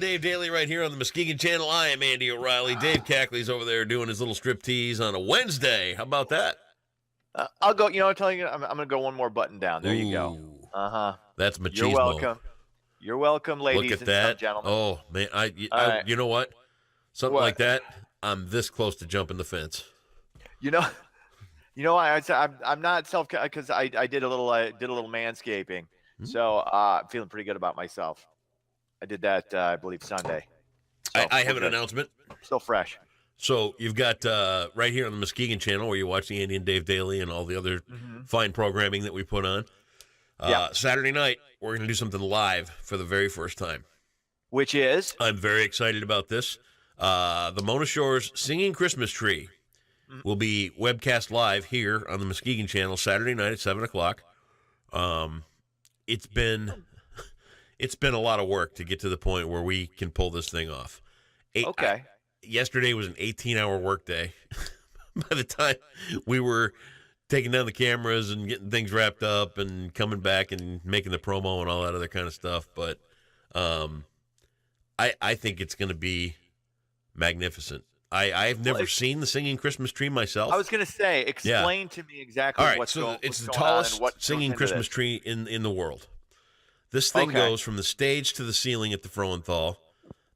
Dave Daly right here on the Muskegon Channel. I am Andy O'Reilly. Dave Cackley's over there doing his little strip tease on a Wednesday. How about that? I'll go. I'm telling you, I'm going to go one more button down. There you go. That's machismo. You're welcome. You're welcome, ladies Look at and that. gentlemen. Oh, man. Right. You know what? Something like that, I'm this close to jumping the fence. I'm not because I did a little manscaping, so I'm feeling pretty good about myself. I did that I believe Sunday. So I have an announcement. Still fresh. So you've got right here on the Muskegon Channel where you watch the Andy and Dave Daily and all the other fine programming that we put on. Saturday night, we're going to do something live for the very first time. Which is? I'm very excited about this. The Mona Shores Singing Christmas Tree will be webcast live here on the Muskegon Channel Saturday night at 7 o'clock. It's been a lot of work to get to the point where we can pull this thing off. Yesterday was an 18-hour workday. By the time we were taking down the cameras and getting things wrapped up and coming back and making the promo and all that other kind of stuff. But I think it's going to be magnificent. I've never seen the Singing Christmas Tree myself. I was going to say, explain to me exactly what's going on. It's the tallest singing Christmas tree in the world. This thing goes from the stage to the ceiling at the Frohenthal.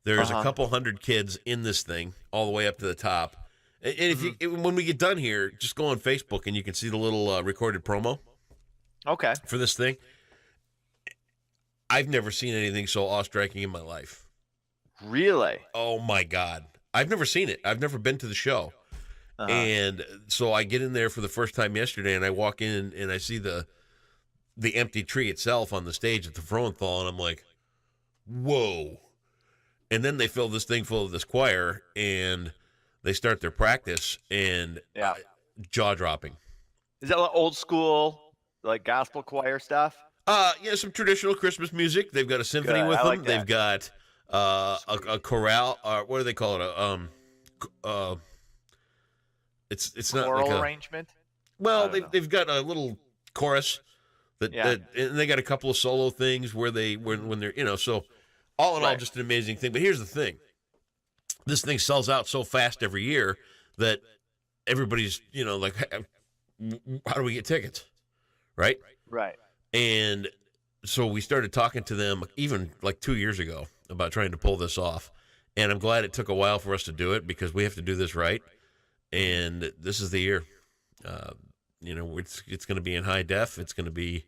There's a couple hundred kids in this thing all the way up to the top. And if when we get done here, just go on Facebook and you can see the little recorded promo. Okay. For this thing. I've never seen anything so awe-striking in my life. Really? Oh, my God. I've never seen it. I've never been to the show. And so I get in there for the first time yesterday, and I walk in and I see the empty tree itself on the stage at the Frohenthal, and I'm like, whoa. And then they fill this thing full of this choir, and they start their practice, and jaw-dropping. Is that like old school, like gospel choir stuff? Some traditional Christmas music. They've got a symphony with them. They've got a chorale. What do they call it? It's not choral like arrangement. Well, they've got a little chorus that and they got a couple of solo things where when they're so all in all, just an amazing thing. But here's the thing: this thing sells out so fast every year that everybody's like, how do we get tickets? Right. And so we started talking to them even like 2 years ago about trying to pull this off. And I'm glad it took a while for us to do it because we have to do this right. And this is the year. It's going to be in high def. It's going to be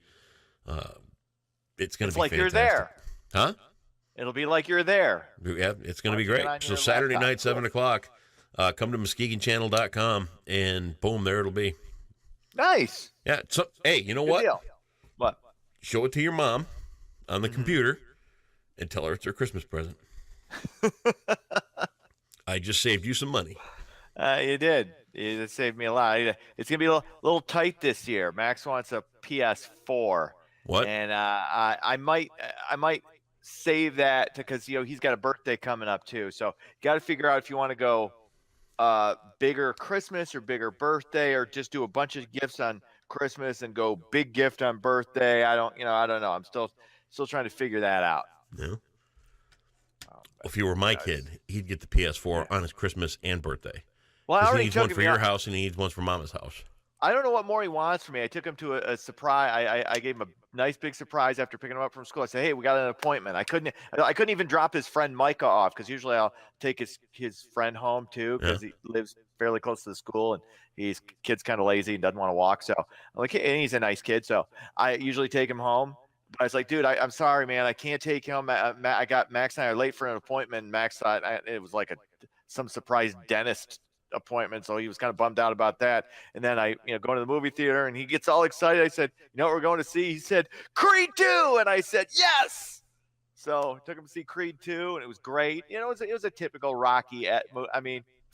like fantastic. You're there. Huh? It'll be like you're there. Yeah, it's going to be great. So Saturday night, 7 o'clock, come to MuskegonChannel.com and boom, there it'll be. Nice. Yeah. So, hey, you know what? Deal. What? Show it to your mom on the computer and tell her it's her Christmas present. I just saved you some money. You did. It saved me a lot. It's going to be a little tight this year. Max wants a PS4. What? And I might save that because he's got a birthday coming up too. So you got to figure out if you want to go bigger Christmas or bigger birthday, or just do a bunch of gifts on Christmas and go big gift on birthday. I don't know. I'm still trying to figure that out. Yeah. If you were my kid, he'd get the PS4 on his Christmas and birthday. Well, I already he needs one for your house and he needs one for Mama's house. I don't know what more he wants from me. I took him to a surprise. I gave him a nice big surprise after picking him up from school. I said, "Hey, we got an appointment." I couldn't even drop his friend Micah off because usually I'll take his friend home too because he lives fairly close to the school and kid's kind of lazy and doesn't want to walk. So I'm like, and he's a nice kid, so I usually take him home. But I was like, dude, I'm sorry, man, I can't take him. I got Max and I are late for an appointment. And Max thought it was like some surprise dentist appointment, so he was kind of bummed out about that. And then I going to the movie theater and he gets all excited. I said, "You know what we're going to see?" He said, "Creed 2." And I said, "Yes." So I took him to see Creed 2 and it was great. It was a typical Rocky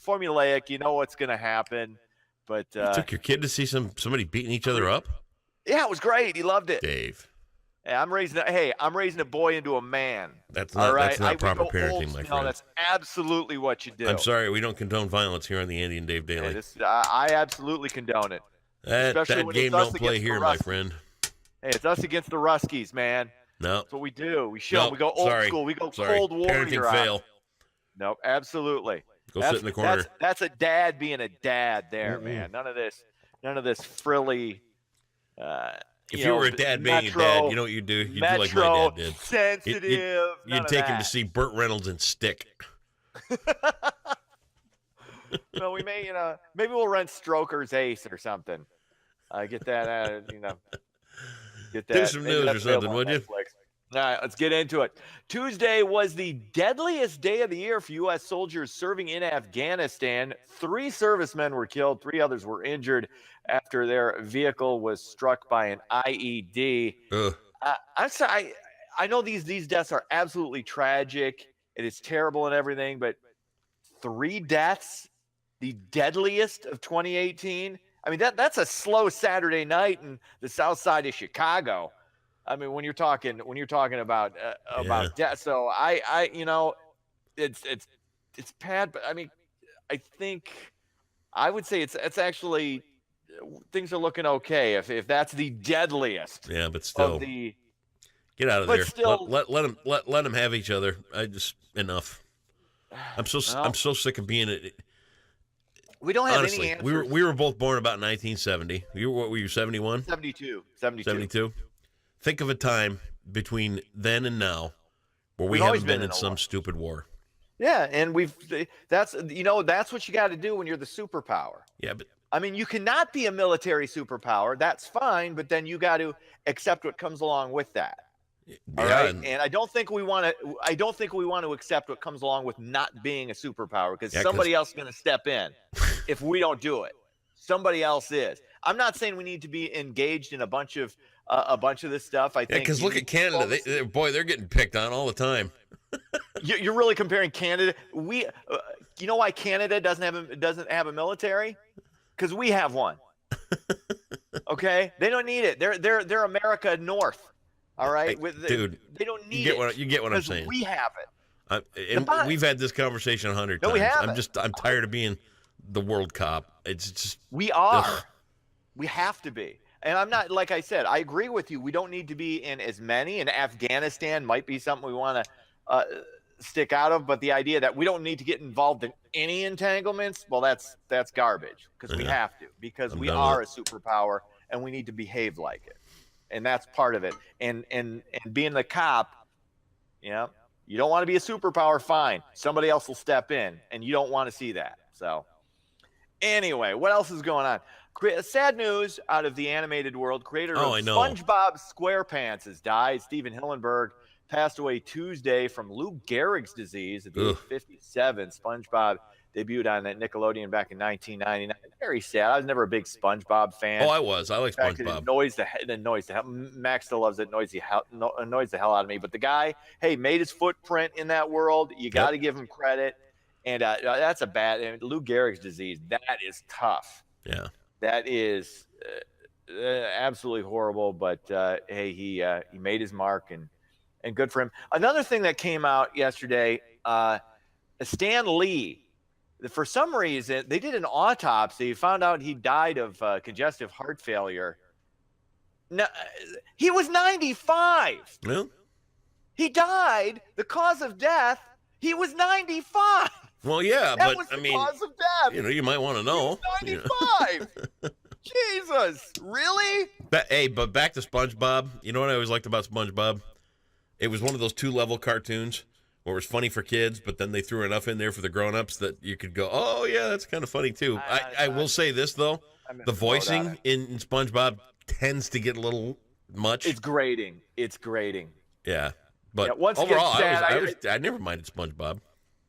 formulaic, you know what's going to happen. But you took your kid to see somebody beating each other up? Yeah, it was great. He loved it. Dave. Hey, I'm raising a boy into a man. That's not proper parenting, my friend. No, that's absolutely what you do. I'm sorry, we don't condone violence here on the Andy and Dave Daily. I absolutely condone it. That game don't play here, my friend. Hey, it's us against the Ruskies, man. No. That's what we do. We show. We go old school. We go Cold War. Parenting fail. Nope, absolutely. Sit in the corner. That's a dad being a dad there, man. None of this frilly. If you were a dad being a dad, you know what you do? You do like my dad did. Sensitive. You'd take him to see Burt Reynolds and Stick. Well, we may, maybe we'll rent Stroker's Ace or something. Get that, get that. Do some news or something, would you? All right, let's get into it. Tuesday was the deadliest day of the year for U.S. soldiers serving in Afghanistan. 3 servicemen were killed. 3 others were injured after their vehicle was struck by an IED. I'm sorry. I know these deaths are absolutely tragic. It is terrible and everything, but 3 deaths, the deadliest of 2018. I mean, that's a slow Saturday night in the south side of Chicago. I mean, when you're talking about death. So it's bad, but I mean, I think I would say it's actually things are looking okay if that's the deadliest. Yeah, but still, get out of there. Still, let them have each other. Enough. I'm so sick of being it. We don't have honestly, any answers. We were both born about 1970. What were you, 71? 72. Think of a time between then and now where we haven't been in some stupid war. Yeah, and that's what you got to do when you're the superpower. Yeah, but I mean, you cannot be a military superpower. That's fine, but then you got to accept what comes along with that. All right, and I don't think we want to accept what comes along with not being a superpower because somebody else is going to step in if we don't do it. Somebody else is. I'm not saying we need to be engaged in a bunch of this stuff. I think because look at Canada. They're getting picked on all the time. You're really comparing Canada. You know why Canada doesn't have a military? Because we have one. Okay, they don't need it. They're America North. All right, dude. They don't need it. You get what I'm saying. We have it. And we've had this conversation 100 times. We haven't. I'm tired of being the world cop. It's just we are. Ugh. We have to be. And I'm not, like I said, I agree with you. We don't need to be in as many. And Afghanistan might be something we want to stick out of. But the idea that we don't need to get involved in any entanglements, well, that's garbage because we have to. Because we are a superpower and we need to behave like it. And that's part of it. And being the cop, you don't want to be a superpower, fine. Somebody else will step in. And you don't want to see that. So anyway, what else is going on? Sad news out of the animated world. Creator of SpongeBob SquarePants has died. Steven Hillenburg passed away Tuesday from Lou Gehrig's disease at the age of 57. SpongeBob debuted on that Nickelodeon back in 1999. Very sad. I was never a big SpongeBob fan. Oh, I was. I like SpongeBob. It annoys the hell. Max still loves it. Annoys the hell out of me. But the guy, made his footprint in that world. You got to give him credit. And that's a bad. And Lou Gehrig's disease. That is tough. Yeah. That is absolutely horrible, but he made his mark and good for him. Another thing that came out yesterday, Stan Lee, for some reason, they did an autopsy, found out he died of congestive heart failure. No, he was 95. Well, he died. The cause of death, he was 95. Well, yeah, that but was I the mean, cause of death. You might want to know. 95. Jesus, really? But back to SpongeBob. You know what I always liked about SpongeBob? It was one of those 2-level cartoons where it was funny for kids, but then they threw enough in there for the grown-ups that you could go, oh, yeah, that's kind of funny, too. I will say this, though. The voicing in SpongeBob tends to get a little much. It's grating. Yeah. But overall, I never minded SpongeBob.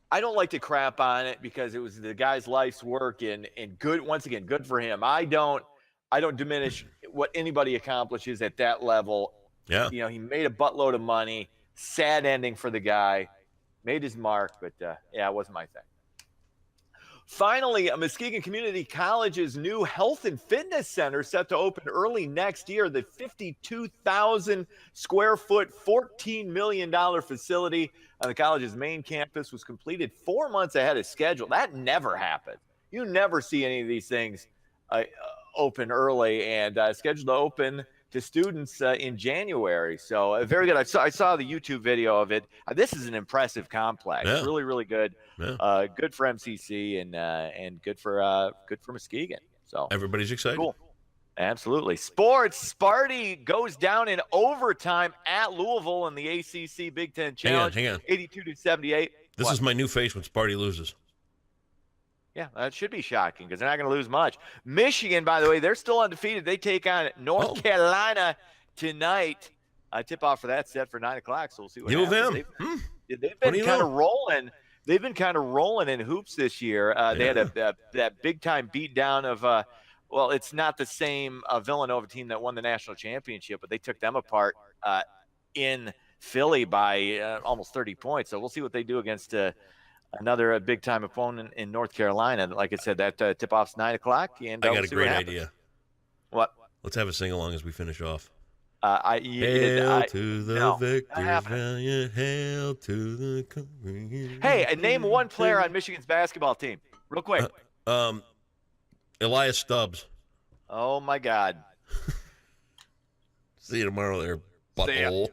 I don't like to crap on it because it was the guy's life's work and good. Once again, good for him. I don't diminish what anybody accomplishes at that level. Yeah. He made a buttload of money. Sad ending for the guy. Made his mark, but it wasn't my thing. Finally, Muskegon Community College's new health and fitness center set to open early next year. The 52,000 square foot, $14 million facility on the college's main campus was completed 4 months ahead of schedule. That never happened. You never see any of these things open early, and scheduled to open to students in January. So very good. I saw the YouTube video of it. This is an impressive complex. Yeah. Really, really good. Yeah. Good for MCC and good for Muskegon. So everybody's excited. Cool. Absolutely. Sports. Sparty goes down in overtime at Louisville in the ACC Big Ten Challenge. Hang on. 82-78. This is my new face when Sparty loses. Yeah, that should be shocking because they're not going to lose much. Michigan, by the way, they're still undefeated. They take on North Carolina tonight. Tip-off for that set for 9 o'clock, so we'll see what happens. They've been kind of rolling. They've been kind of rolling in hoops this year. They had that big-time beatdown of well, it's not the same Villanova team that won the national championship, but they took them apart in Philly by almost 30 points. So we'll see what they do against another big-time opponent in North Carolina. Like I said, that tip-off's 9 o'clock. And I got a great idea. What? Let's have a sing-along as we finish off. Hail to the victors, valiant, hail to the country. Hey, name one player on Michigan's basketball team, real quick. Elias Stubbs. Oh, my God. See you tomorrow there, butthole.